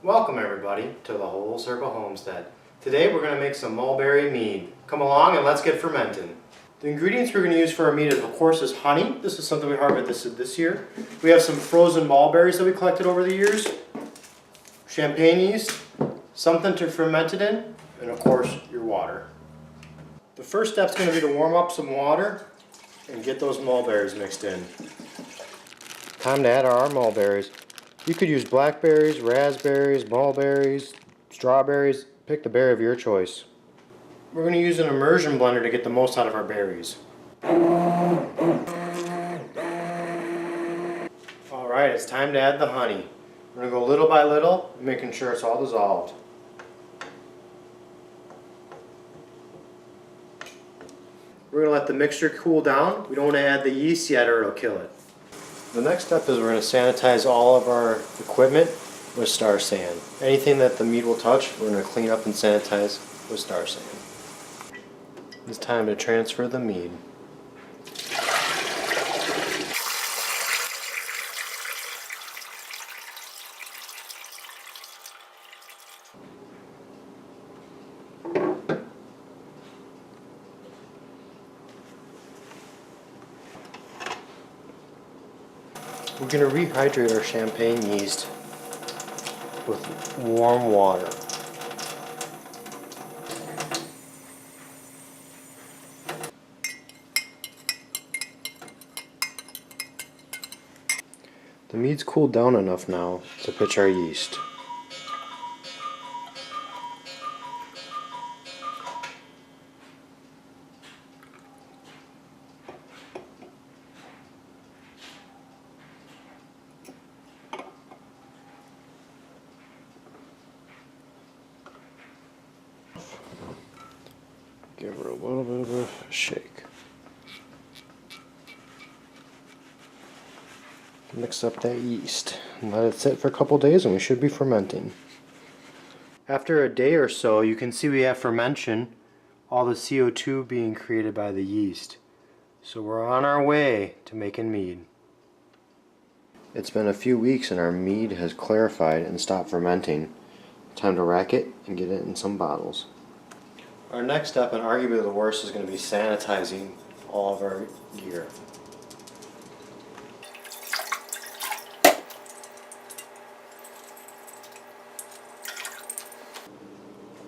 Welcome everybody to the Whole Circle Homestead. Today we're going to make some mulberry mead. Come along and let's get fermenting. The ingredients we're going to use for our mead, of course, is honey. This is something we harvested this year. We have some frozen mulberries that we collected over the years, champagne yeast, something to ferment it in, and of course your water. The first step is going to be to warm up some water and get those mulberries mixed in. Time to add our mulberries. You could use blackberries, raspberries, mulberries, strawberries. Pick the berry of your choice. We're going to use an immersion blender to get the most out of our berries. Alright, it's time to add the honey. We're going to go little by little, making sure it's all dissolved. We're going to let the mixture cool down. We don't want to add the yeast yet or it'll kill it. The next step is we're going to sanitize all of our equipment with Star Sand. Anything that the mead will touch, we're going to clean up and sanitize with Star Sand. It's time to transfer the mead. We're going to rehydrate our champagne yeast with warm water. The mead's cooled down enough now to pitch our yeast. Give her a little bit of a shake. Mix up that yeast and let it sit for a couple days and we should be fermenting. After a day or so, you can see we have fermentation, all the CO2 being created by the yeast. So we're on our way to making mead. It's been a few weeks and our mead has clarified and stopped fermenting. Time to rack it and get it in some bottles. Our next step, and arguably the worst, is going to be sanitizing all of our gear.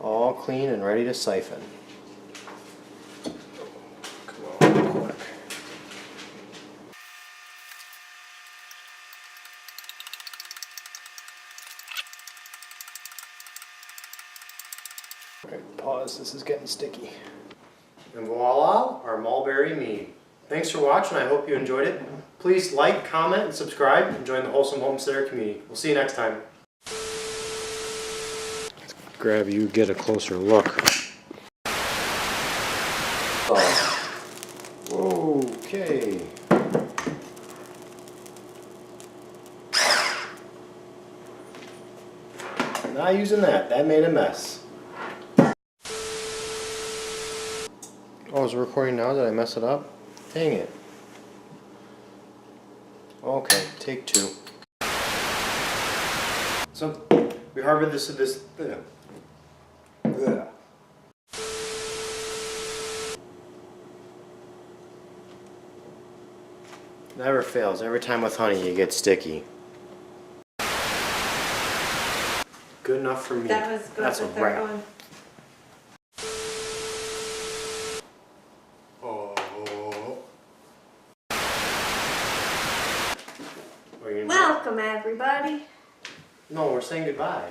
All clean and ready to siphon. Come on, quick. Alright, pause, this is getting sticky. And voila, our mulberry mead. Thanks for watching, I hope you enjoyed it. Please like, comment, and subscribe, and join the Wholesome Homesteader community. We'll see you next time. Let's grab you, get a closer look. Okay. Not using that, that made a mess. Oh, is it recording now? Did I mess it up? Dang it. Okay, take two. So, we harvested this. Never fails. Every time with honey, you get sticky. Good enough for me. That was good. That's a wrap. Welcome, everybody. No, we're saying goodbye.